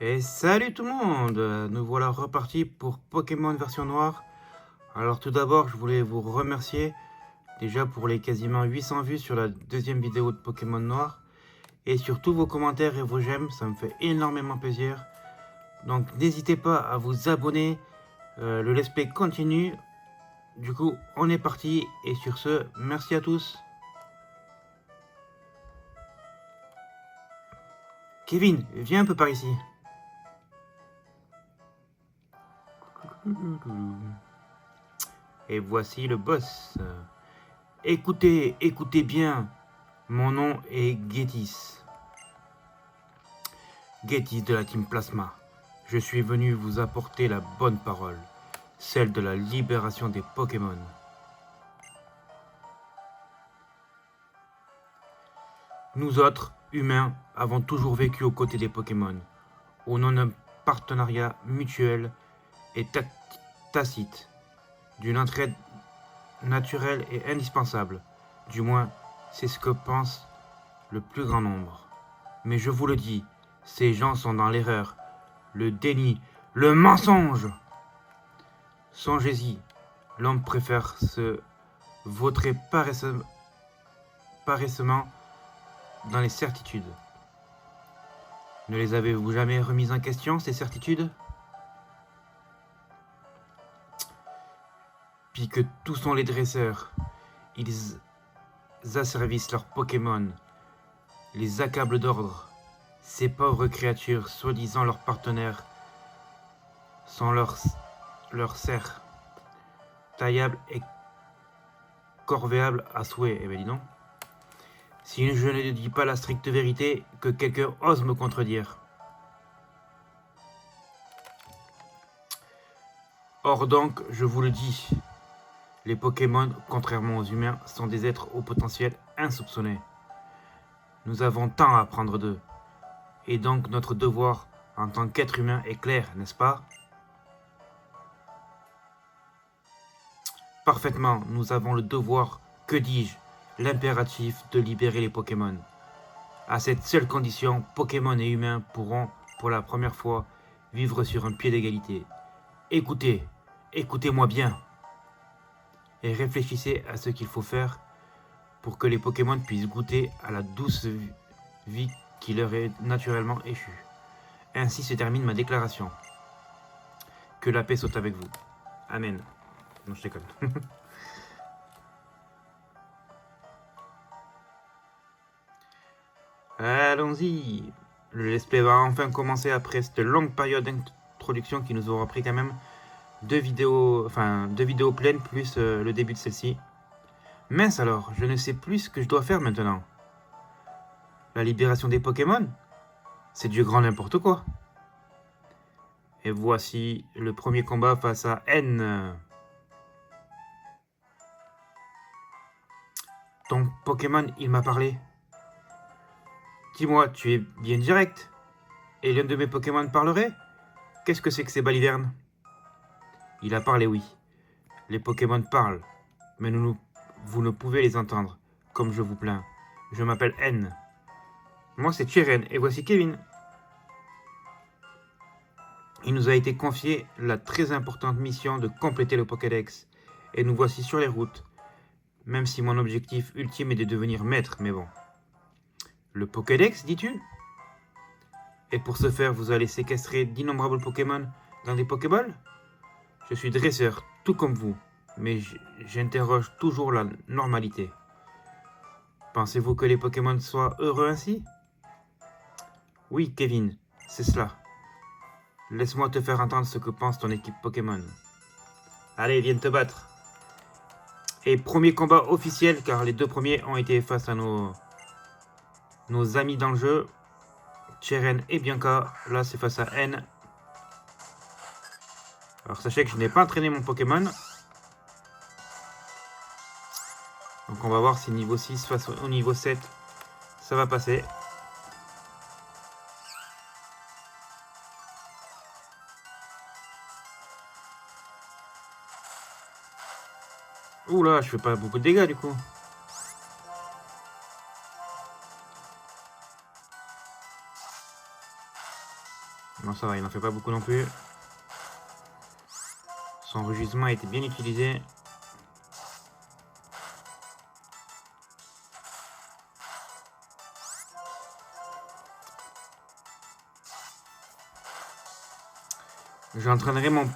Et salut tout le monde! Nous voilà repartis pour Pokémon version noire. Alors tout d'abord, je voulais vous remercier déjà pour les quasiment 800 vues sur la deuxième vidéo de Pokémon noir. Et sur tous vos commentaires et vos j'aime, ça me fait énormément plaisir. Donc n'hésitez pas à vous abonner, le let's play continue. Du coup, on est parti et sur ce, merci à tous. Kevin, viens un peu par ici. Et voici le boss. Écoutez, écoutez bien, mon nom est Getis. Getis de la Team Plasma. Je suis venu vous apporter la bonne parole, celle de la libération des Pokémon. Nous autres, humains, avons toujours vécu aux côtés des Pokémon, au nom d'un partenariat mutuel et tacite, d'une entraide naturelle et indispensable. Du moins, c'est ce que pense le plus grand nombre. Mais je vous le dis, ces gens sont dans l'erreur, le déni, le mensonge. Songez-y, l'homme préfère se vautrer paresseusement dans les certitudes. Ne les avez-vous jamais remises en question, ces certitudes? Puis que tous sont les dresseurs, ils asservissent leurs Pokémon, les accablent d'ordre. Ces pauvres créatures, soi-disant leurs partenaires, sont leurs serfs, taillables et corvéables à souhait. Eh bien dis donc. Si je ne dis pas la stricte vérité, que quelqu'un ose me contredire. Or donc, je vous le dis, les Pokémon, contrairement aux humains, sont des êtres au potentiel insoupçonné. Nous avons tant à apprendre d'eux. Et donc notre devoir en tant qu'être humain est clair, n'est-ce pas? Parfaitement, nous avons le devoir, que dis-je, l'impératif de libérer les Pokémon. À cette seule condition, Pokémon et humains pourront, pour la première fois, vivre sur un pied d'égalité. Écoutez, écoutez-moi bien. Et réfléchissez à ce qu'il faut faire pour que les Pokémon puissent goûter à la douce vie qui leur est naturellement échue. Ainsi se termine ma déclaration. Que la paix soit avec vous. Amen. Non, je déconne. Allons-y. Le let's play va enfin commencer après cette longue période d'introduction qui nous aura pris quand même deux vidéos pleines plus le début de celle-ci. Mince alors, je ne sais plus ce que je dois faire maintenant. La libération des Pokémon? C'est du grand n'importe quoi. Et voici le premier combat face à N. Ton Pokémon, il m'a parlé. Dis-moi, tu es bien direct? Et l'un de mes Pokémon parlerait? Qu'est-ce que c'est que ces balivernes? Il a parlé, oui. Les Pokémon parlent, mais vous ne pouvez les entendre, comme je vous plains. Je m'appelle N. Moi, c'est Chiren, et voici Kevin. Il nous a été confié la très importante mission de compléter le Pokédex, et nous voici sur les routes, même si mon objectif ultime est de devenir maître, mais bon. Le Pokédex, dis-tu? Et pour ce faire, vous allez séquestrer d'innombrables Pokémon dans des Pokéballs? Je suis dresseur, tout comme vous, mais j'interroge toujours la normalité. Pensez-vous que les Pokémon soient heureux ainsi? Oui, Kevin, c'est cela. Laisse-moi te faire entendre ce que pense ton équipe Pokémon. Allez, viens te battre. Et premier combat officiel, car les deux premiers ont été face à nos amis dans le jeu. Cheren et Bianca, là c'est face à N. Alors sachez que je n'ai pas entraîné mon Pokémon. Donc on va voir si niveau 6 face au niveau 7, ça va passer. Oula, je fais pas beaucoup de dégâts du coup. Bon, ça va, il n'en fait pas beaucoup non plus. Son rugissement a été bien utilisé. J'entraînerai mon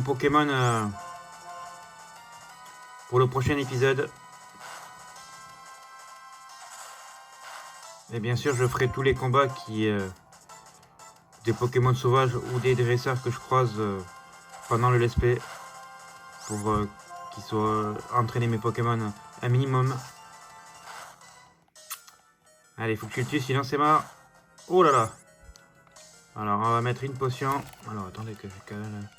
Pokémon pour le prochain épisode. Et bien sûr, je ferai tous les combats des Pokémon sauvages ou des dresseurs que je croise pendant le let's play pour qu'ils soient entraîner mes Pokémon un minimum. Allez, faut que tu le tues, sinon c'est mort. Oh là là. Alors, on va mettre une potion. Alors, attendez que je cale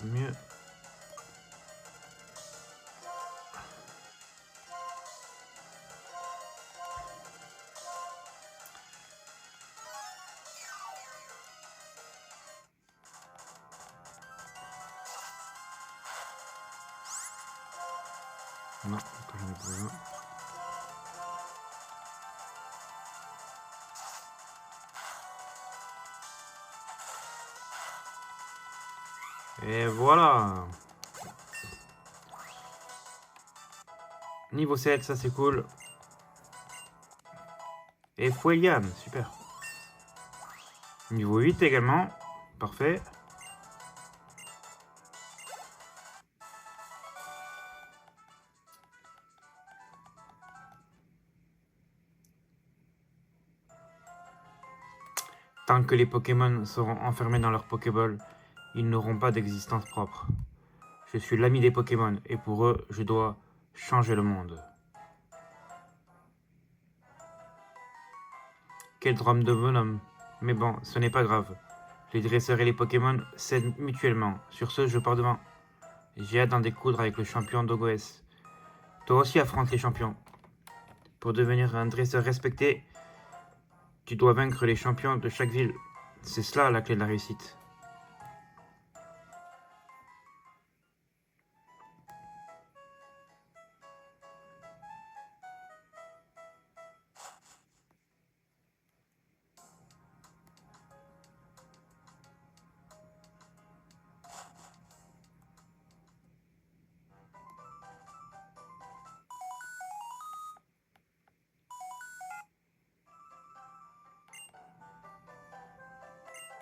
mieux. Non, que j'en ai plus besoin. Et voilà. Niveau 7, ça c'est cool. Et Fuelian, super. Niveau 8 également. Parfait. Tant que les Pokémon seront enfermés dans leur Pokéball, ils n'auront pas d'existence propre. Je suis l'ami des Pokémon et pour eux, je dois changer le monde. Quel drame de bonhomme. Mais bon, ce n'est pas grave. Les dresseurs et les Pokémon s'aident mutuellement. Sur ce, je pars demain. J'ai hâte d'en découdre avec le champion Dogoès. Toi aussi affronte les champions. Pour devenir un dresseur respecté, tu dois vaincre les champions de chaque ville. C'est cela la clé de la réussite.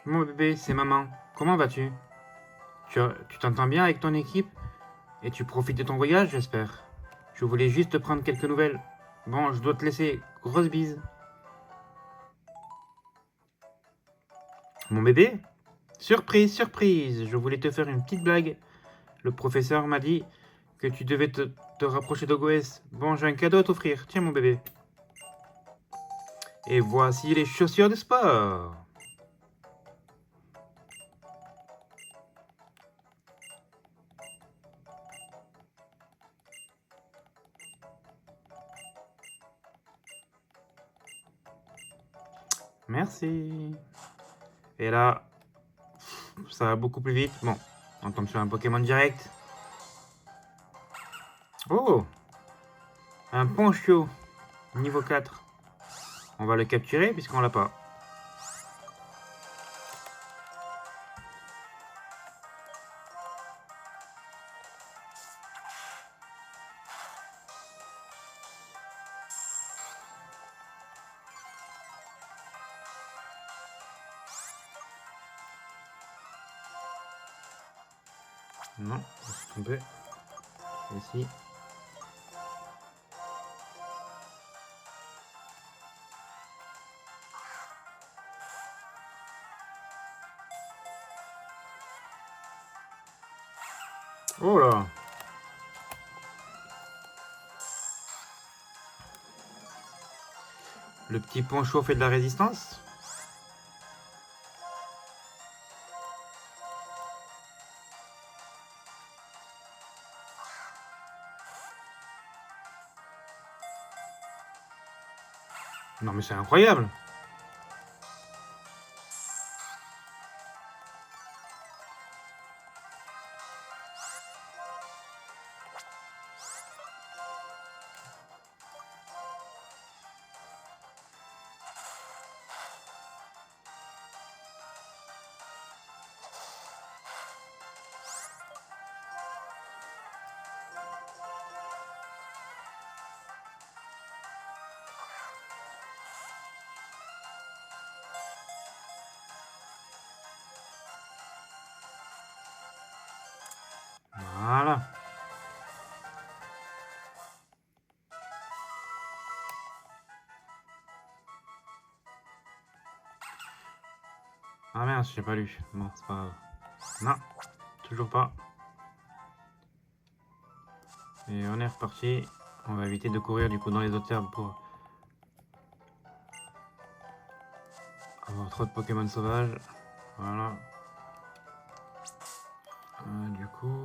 Mon bébé, c'est maman. Comment vas-tu? Tu t'entends bien avec ton équipe? Et tu profites de ton voyage, j'espère. Je voulais juste te prendre quelques nouvelles. Bon, je dois te laisser. Grosse bise. Mon bébé? Surprise, surprise. Je voulais te faire une petite blague. Le professeur m'a dit que tu devais te rapprocher d'Ogoès. Bon, j'ai un cadeau à t'offrir. Tiens, mon bébé. Et voici les chaussures de sport. Merci. Et là, ça va beaucoup plus vite. Bon, on tombe sur un Pokémon direct. Oh, un Ponchio, niveau 4. On va le capturer puisqu'on l'a pas. Non, on s'est trompé. Ici. Oh là. Le petit Poncho fait de la résistance. Non mais c'est incroyable. Ah merde, j'ai pas lu. Bon, c'est pas grave. Non, toujours pas. Et on est reparti. On va éviter de courir du coup dans les autres herbes pour avoir trop de Pokémon sauvages. Voilà. Du coup...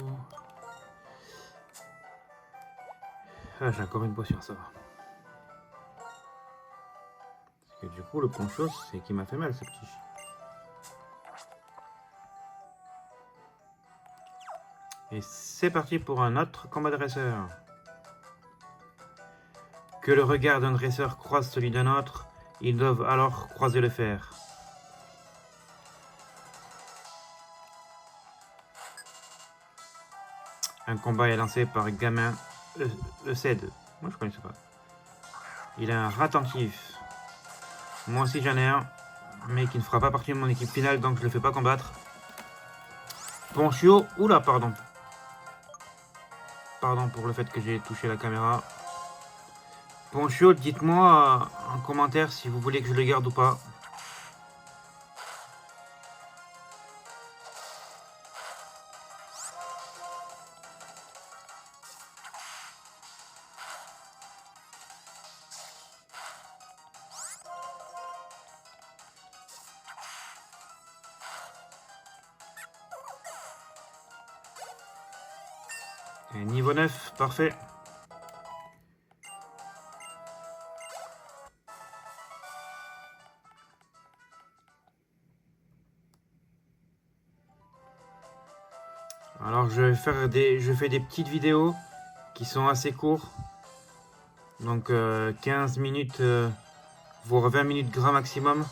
Ah, j'ai encore une potion, ça va. Parce que du coup, le poncho, c'est qui m'a fait mal, ce petit. Et c'est parti pour un autre combat de dresseur. Que le regard d'un dresseur croise celui d'un autre, ils doivent alors croiser le fer. Un combat est lancé par Gamin Eusède. Moi je connaissais pas. Il a un ratentif. Moi aussi j'en ai un, mais qui ne fera pas partie de mon équipe finale, donc je le fais pas combattre. Ponchio, oula pardon. Pardon pour le fait que j'ai touché la caméra. Ponchio, dites-moi en commentaire si vous voulez que je le garde ou pas. Et niveau 9, parfait. Alors je fais des petites vidéos qui sont assez courtes. Donc 15 minutes, voire 20 minutes grand maximum.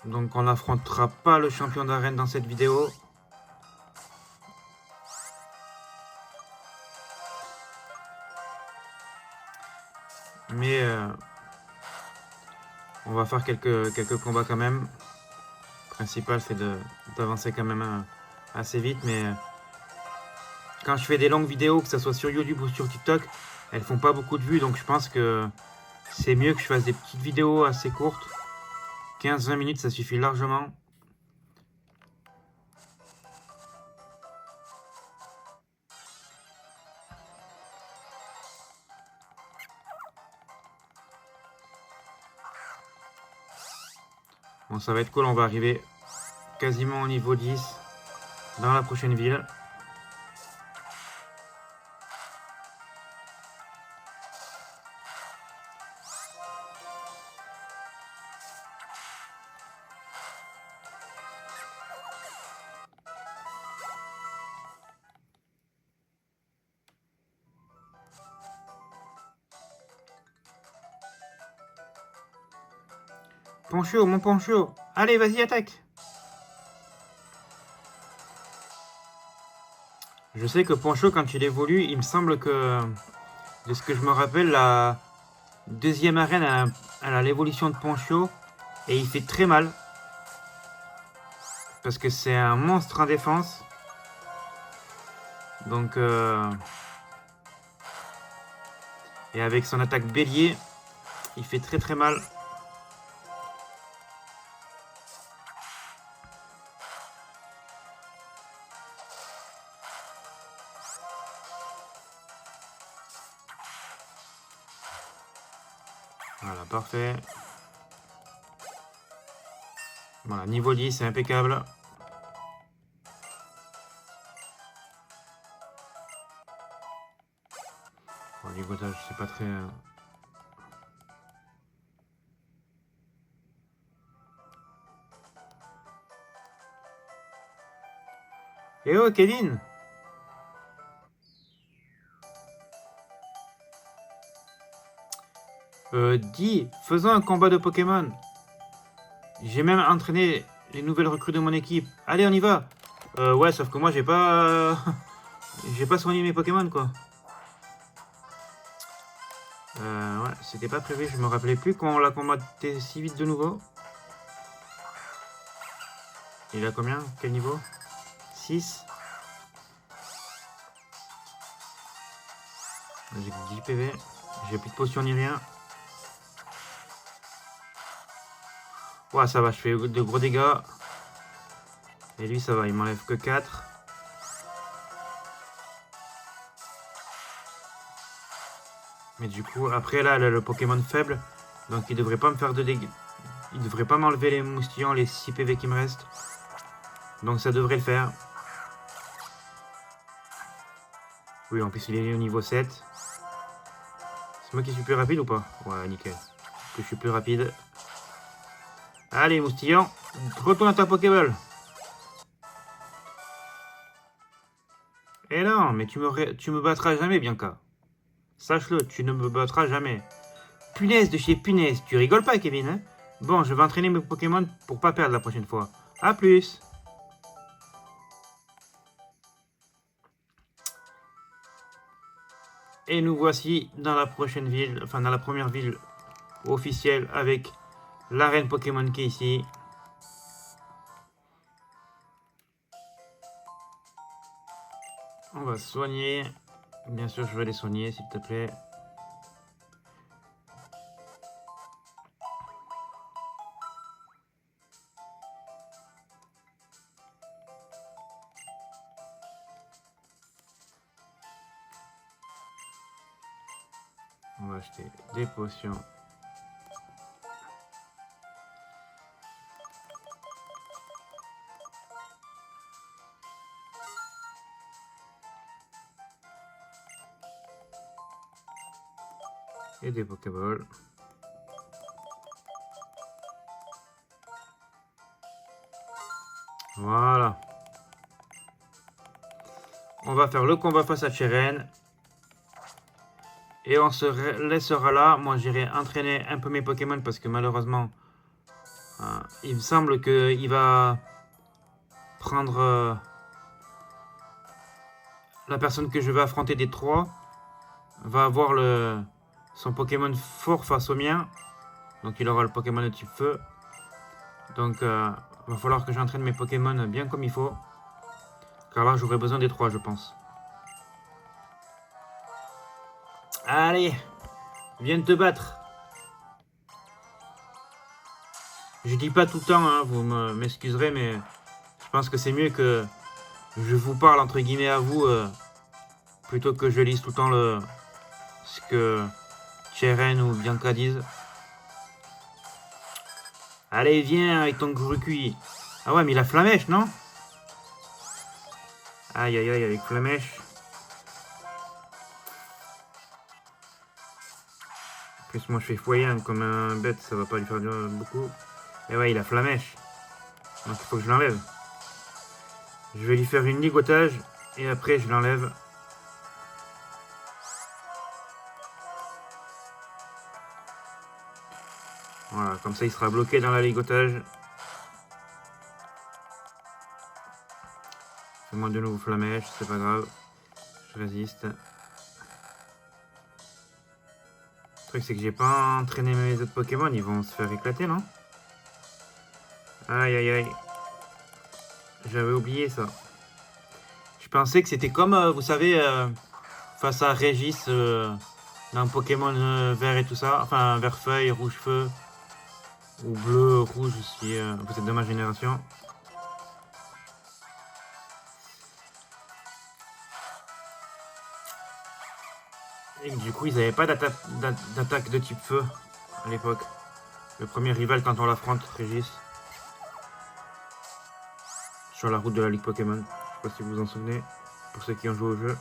Donc on n'affrontera pas le champion d'arène dans cette vidéo. Mais on va faire quelques combats quand même. Le principal c'est d'avancer quand même assez vite. Mais quand je fais des longues vidéos, que ce soit sur YouTube ou sur TikTok, elles font pas beaucoup de vues. Donc je pense que c'est mieux que je fasse des petites vidéos assez courtes. 15-20 minutes, ça suffit largement. Bon, ça va être cool, on va arriver quasiment au niveau 10 dans la prochaine ville. Poncho, mon Poncho. Allez, vas-y, attaque. Je sais que Poncho, quand il évolue, il me semble que, de ce que je me rappelle, la deuxième arène, elle a l'évolution de Poncho. Et il fait très mal. Parce que c'est un monstre en défense. Donc... et avec son attaque bélier, il fait très mal. Voilà, parfait. Voilà, niveau 10, c'est impeccable. Bon, ligotage, c'est pas très... Eh oh, Kevin! Dis, faisons un combat de Pokémon. J'ai même entraîné les nouvelles recrues de mon équipe. Allez, on y va. Ouais, sauf que moi, j'ai pas... j'ai pas soigné mes Pokémon, quoi. Ouais, c'était pas prévu. Je me rappelais plus qu'on l'a combatté si vite de nouveau. Il a combien? Quel niveau? 6. J'ai 10 PV. J'ai plus de potions ni rien. Ouais, ça va, je fais de gros dégâts. Et lui, ça va, il m'enlève que 4. Mais du coup, après là, le Pokémon faible. Donc il devrait pas me faire de dégâts. Il devrait pas m'enlever les moustillons, les 6 PV qui me restent. Donc ça devrait le faire. Oui, en plus il est au niveau 7. C'est moi qui suis plus rapide ou pas? Ouais, nickel. Que je suis plus rapide. Allez, moustillon, retourne à ta Pokéball. Eh non, mais tu me battras jamais, Bianca. Sache-le, tu ne me battras jamais. Punaise de chez punaise, tu rigoles pas, Kevin, hein? Bon, je vais entraîner mes Pokémon pour pas perdre la prochaine fois. A plus. Et nous voici dans la prochaine ville, enfin dans la première ville officielle avec l'arène Pokémon qui est ici. On va se soigner. Bien sûr, je vais les soigner, s'il te plaît. On va acheter des potions. Et des Pokéballs. Voilà. On va faire le combat face à Cheren. Et on se laissera là. Moi, j'irai entraîner un peu mes Pokémon parce que malheureusement, il me semble qu'il va prendre la personne que je vais affronter des 3 va avoir son Pokémon fort face au mien. Donc il aura le Pokémon de type feu. Donc il va falloir que j'entraîne mes Pokémon bien comme il faut. Car là j'aurai besoin des 3 je pense. Allez, viens te battre. Je dis pas tout le temps, hein, vous m'excuserez, mais je pense que c'est mieux que je vous parle entre guillemets à vous plutôt que je lise tout le temps ce que Cheren ou Bianca disent. Allez, viens avec ton gros cuit. Ah ouais, mais il a Flamèche, non? Aïe, aïe, aïe, avec Flamèche. En plus, moi, je fais foyer comme un bête, ça va pas lui faire beaucoup. Et ouais, il a Flamèche. Donc, il faut que je l'enlève. Je vais lui faire une ligotage et après, je l'enlève. Voilà, comme ça, il sera bloqué dans la ligotage. Fais-moi de nouveau Flamèche, c'est pas grave. Je résiste. Le truc, c'est que j'ai pas entraîné mes autres Pokémon, ils vont se faire éclater, non? Aïe, aïe, aïe. J'avais oublié ça. Je pensais que c'était comme, vous savez, face à Régis dans Pokémon vert et tout ça. Enfin, vert feuille, rouge feu. Ou bleu, rouge si vous êtes de ma génération. Et du coup, ils n'avaient pas d'attaque de type feu à l'époque. Le premier rival quand on l'affronte, Régis. Sur la route de la Ligue Pokémon. Je sais pas si vous vous en souvenez. Pour ceux qui ont joué au jeu.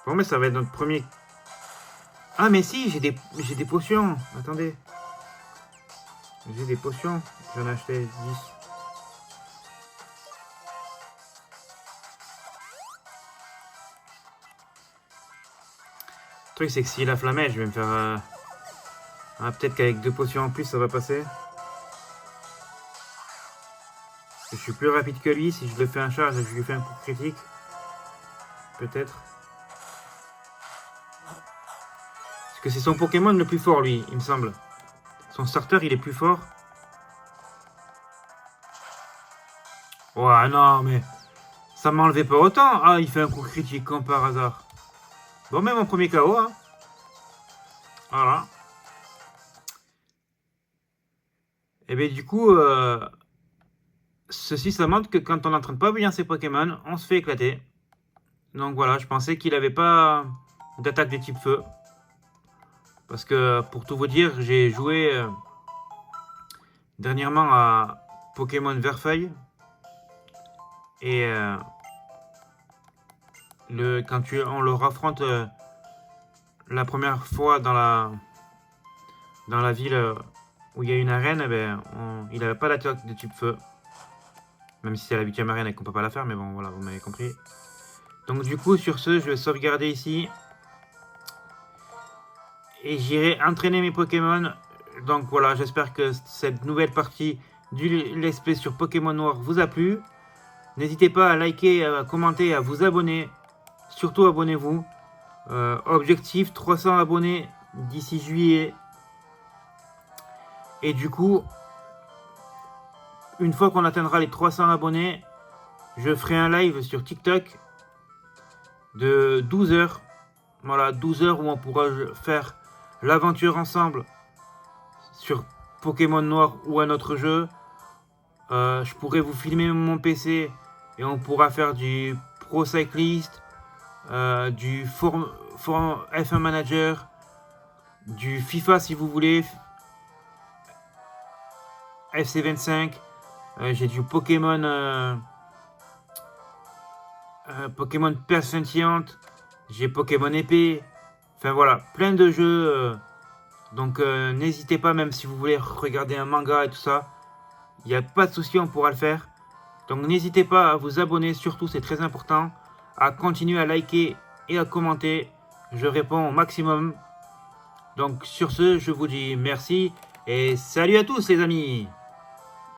Bon, mais ça va être notre premier. Ah, mais si, j'ai des potions. Attendez. J'ai des potions. J'en ai acheté 10. Le truc, c'est que s'il a flammé, je vais me faire. Ah, peut-être qu'avec 2 potions en plus, ça va passer. Je suis plus rapide que lui. Si je le fais un charge, je lui fais un coup critique. Peut-être. Parce que c'est son Pokémon le plus fort, lui, il me semble. Son starter, il est plus fort. Ouais, non, mais ça m'enlevait pas autant. Ah, il fait un coup critique comme par hasard. Bon, même en premier KO, hein. Voilà. Et bien du coup, ceci ça montre que quand on n'entraîne pas bien ses Pokémon, on se fait éclater. Donc voilà, je pensais qu'il avait pas d'attaque de type feu. Parce que pour tout vous dire, j'ai joué dernièrement à Pokémon Verfeuille. Et quand on le affronte la première fois dans la ville où il y a une arène, eh ben, il n'avait pas d'attaque de type feu. Même si c'est la 8ème arène et qu'on peut pas la faire, mais bon, voilà, vous m'avez compris. Donc du coup, sur ce, je vais sauvegarder ici. Et j'irai entraîner mes Pokémon. Donc voilà, j'espère que cette nouvelle partie du Let's Play sur Pokémon Noir vous a plu. N'hésitez pas à liker, à commenter, à vous abonner. Surtout abonnez-vous. Objectif 300 abonnés d'ici juillet. Et du coup, une fois qu'on atteindra les 300 abonnés, je ferai un live sur TikTok de 12 heures. Voilà, 12 heures où on pourra faire l'aventure ensemble sur Pokémon Noir ou un autre jeu. Je pourrais vous filmer mon PC et on pourra faire du Pro Cyclist, du F1 Manager, du FIFA si vous voulez, FC25. J'ai du Pokémon Pokémon Perle Scintillante, j'ai Pokémon Épée. Enfin voilà, plein de jeux. Donc n'hésitez pas, même si vous voulez regarder un manga et tout ça, il n'y a pas de souci, on pourra le faire. Donc n'hésitez pas à vous abonner, surtout c'est très important, à continuer à liker et à commenter. Je réponds au maximum. Donc sur ce, je vous dis merci et salut à tous les amis.